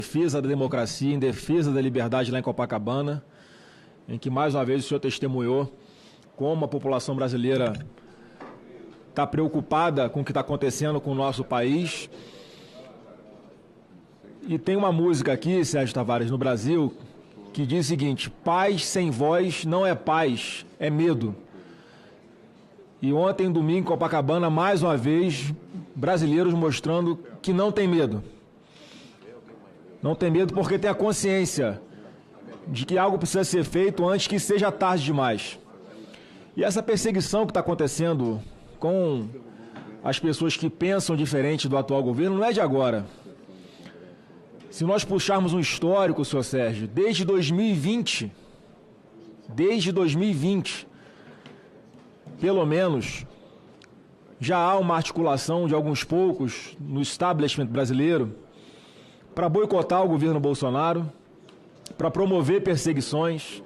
Defesa da democracia, em defesa da liberdade lá em Copacabana, em que mais uma vez o senhor testemunhou como a população brasileira está preocupada com o que está acontecendo com o nosso país. E tem uma música aqui, Sérgio Tavares, no Brasil, que diz o seguinte: paz sem voz não é paz, é medo. E ontem, domingo, em Copacabana, mais uma vez, brasileiros mostrando que não tem medo. Não tem medo porque tem a consciência de que algo precisa ser feito antes que seja tarde demais. E essa perseguição que está acontecendo com as pessoas que pensam diferente do atual governo não é de agora. Se nós puxarmos um histórico, senhor Sérgio, desde 2020, pelo menos, já há uma articulação de alguns poucos no establishment brasileiro para boicotar o governo Bolsonaro, para promover perseguições,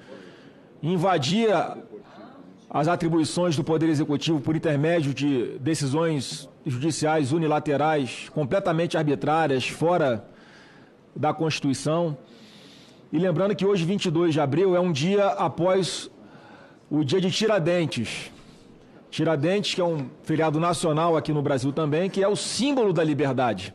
invadir as atribuições do Poder Executivo por intermédio de decisões judiciais unilaterais, completamente arbitrárias, fora da Constituição. E lembrando que hoje, 22 de abril, é um dia após o dia de Tiradentes. Tiradentes, que é um feriado nacional aqui no Brasil também, que é o símbolo da liberdade.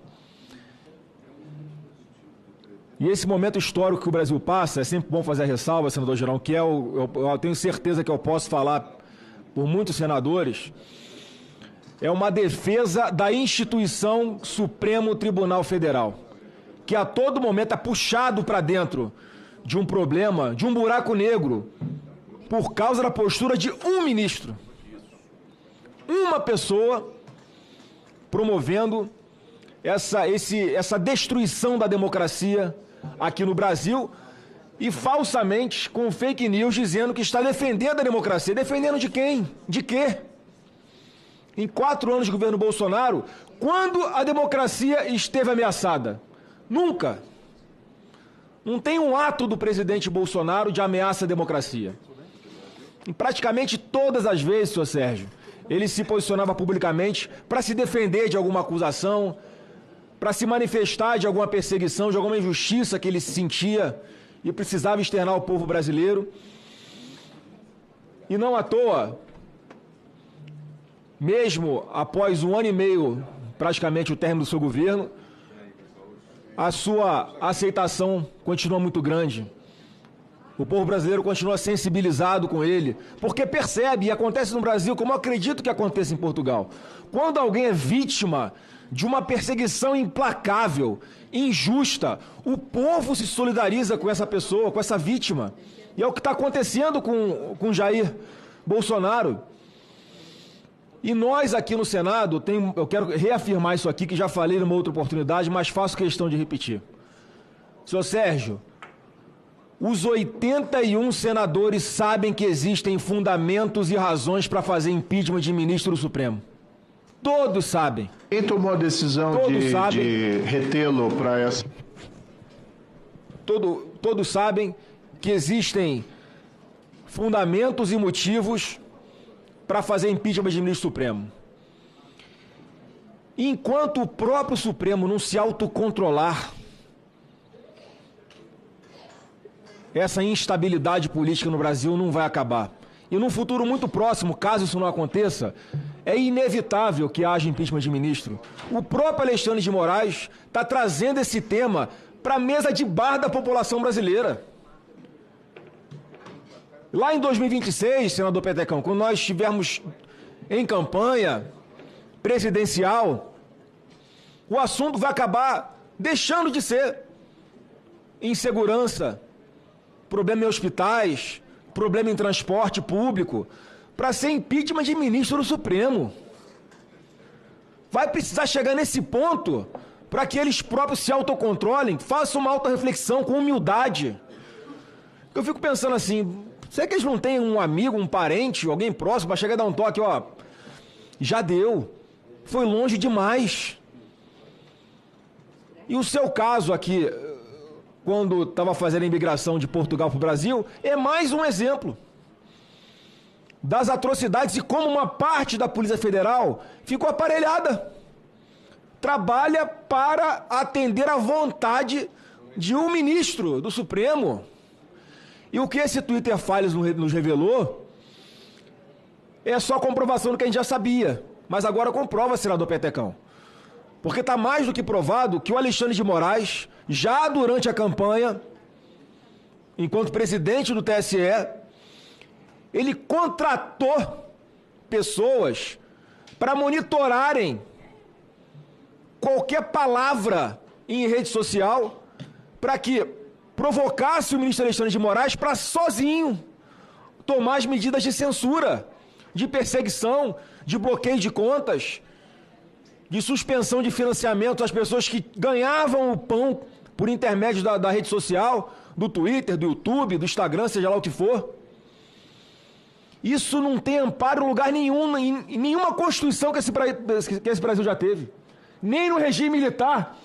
E esse momento histórico que o Brasil passa, é sempre bom fazer a ressalva, senador Girão, que eu tenho certeza que eu posso falar por muitos senadores, é uma defesa da instituição Supremo Tribunal Federal, que a todo momento é puxado para dentro de um problema, de um buraco negro, por causa da postura de um ministro. Uma pessoa promovendo essa destruição da democracia aqui no Brasil e falsamente com fake news dizendo que está defendendo a democracia. Defendendo de quem? De quê? Em 4 anos de governo Bolsonaro, quando a democracia esteve ameaçada? Nunca. Não tem um ato do presidente Bolsonaro de ameaça à democracia. Em praticamente todas as vezes, senhor Sérgio, ele se posicionava publicamente para se defender de alguma acusação, para se manifestar de alguma perseguição, de alguma injustiça que ele sentia e precisava externar ao povo brasileiro. E não à toa, mesmo após 1 ano e meio, praticamente o término do seu governo, a sua aceitação continua muito grande. O povo brasileiro continua sensibilizado com ele, porque percebe, e acontece no Brasil, como eu acredito que aconteça em Portugal. Quando alguém é vítima de uma perseguição implacável, injusta, o povo se solidariza com essa pessoa, com essa vítima. E é o que está acontecendo com Jair Bolsonaro. E nós aqui no Senado, eu quero reafirmar isso aqui, que já falei numa outra oportunidade, mas faço questão de repetir. Senhor Sérgio, os 81 senadores sabem que existem fundamentos e razões para fazer impeachment de ministro do Supremo. Todos sabem. Quem tomou a decisão de retê-lo para essa... Todos sabem que existem fundamentos e motivos para fazer impeachment de ministro Supremo. Enquanto o próprio Supremo não se autocontrolar, essa instabilidade política no Brasil não vai acabar. E num futuro muito próximo, caso isso não aconteça, é inevitável que haja impeachment de ministro. O próprio Alexandre de Moraes está trazendo esse tema para a mesa de bar da população brasileira. Lá em 2026, senador Petecão, quando nós estivermos em campanha presidencial, o assunto vai acabar deixando de ser insegurança, problema em hospitais, problema em transporte público, para ser impeachment de ministro do Supremo. Vai precisar chegar nesse ponto para que eles próprios se autocontrolem, façam uma autorreflexão com humildade. Eu fico pensando assim, será que eles não têm um amigo, um parente, alguém próximo para chegar e dar um toque, ó, já deu, foi longe demais. E o seu caso aqui, quando estava fazendo a imigração de Portugal para o Brasil, é mais um exemplo das atrocidades e como uma parte da Polícia Federal ficou aparelhada. Trabalha para atender à vontade de um ministro do Supremo. E o que esse Twitter Files nos revelou é só a comprovação do que a gente já sabia. Mas agora comprova, senador Petecão. Porque está mais do que provado que o Alexandre de Moraes, já durante a campanha, enquanto presidente do TSE, ele contratou pessoas para monitorarem qualquer palavra em rede social para que provocasse o ministro Alexandre de Moraes para sozinho tomar as medidas de censura, de perseguição, de bloqueio de contas, de suspensão de financiamento às pessoas que ganhavam o pão por intermédio da rede social, do Twitter, do YouTube, do Instagram, seja lá o que for. Isso não tem amparo em lugar nenhum, em nenhuma Constituição que esse Brasil já teve. Nem no regime militar,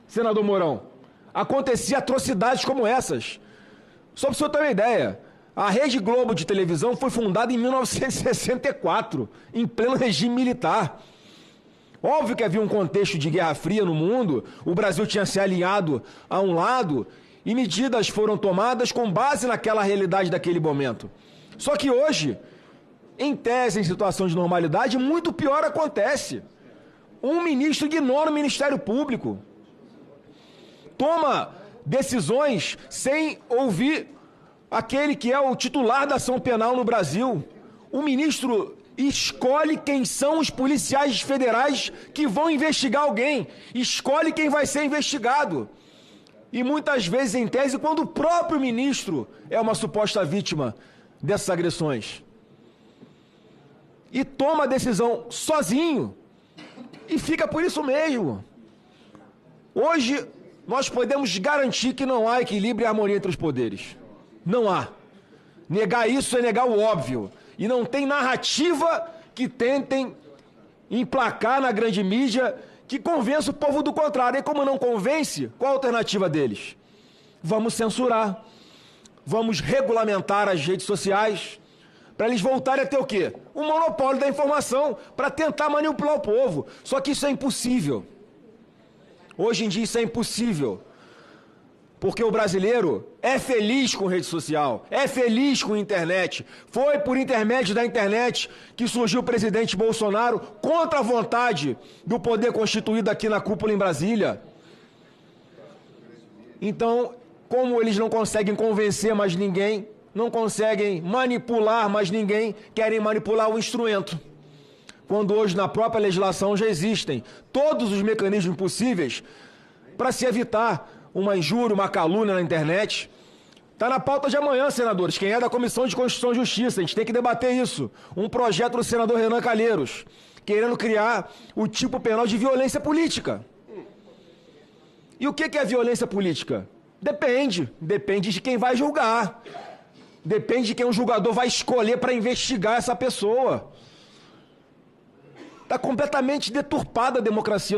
senador Mourão, acontecia atrocidades como essas. Só para o senhor ter uma ideia, a Rede Globo de televisão foi fundada em 1964, em pleno regime militar. Óbvio que havia um contexto de Guerra Fria no mundo, o Brasil tinha se alinhado a um lado e medidas foram tomadas com base naquela realidade daquele momento. Só que hoje, em tese, em situação de normalidade, muito pior acontece. Um ministro ignora o Ministério Público, toma decisões sem ouvir aquele que é o titular da ação penal no Brasil. O ministro escolhe quem são os policiais federais que vão investigar alguém, escolhe quem vai ser investigado. E muitas vezes, em tese, quando o próprio ministro é uma suposta vítima dessas agressões. E toma a decisão sozinho e fica por isso mesmo. Hoje, nós podemos garantir que não há equilíbrio e harmonia entre os poderes. Não há. Negar isso é negar o óbvio. E não tem narrativa que tentem emplacar na grande mídia que convença o povo do contrário. E como não convence, qual a alternativa deles? Vamos censurar. Vamos regulamentar as redes sociais para eles voltarem a ter o quê? O monopólio da informação para tentar manipular o povo. Só que isso é impossível. Hoje em dia isso é impossível. Porque o brasileiro é feliz com rede social, é feliz com internet. Foi por intermédio da internet que surgiu o presidente Bolsonaro contra a vontade do poder constituído aqui na cúpula em Brasília. Então, como eles não conseguem convencer mais ninguém, não conseguem manipular mais ninguém, querem manipular o instrumento. Quando hoje na própria legislação já existem todos os mecanismos possíveis para se evitar uma injúria, uma calúnia na internet. Está na pauta de amanhã, senadores. Quem é da Comissão de Constituição e Justiça, a gente tem que debater isso. Um projeto do senador Renan Calheiros, querendo criar o tipo penal de violência política. E o que é violência política? Depende de quem vai julgar. Depende de quem o julgador vai escolher para investigar essa pessoa. Está completamente deturpada a democracia.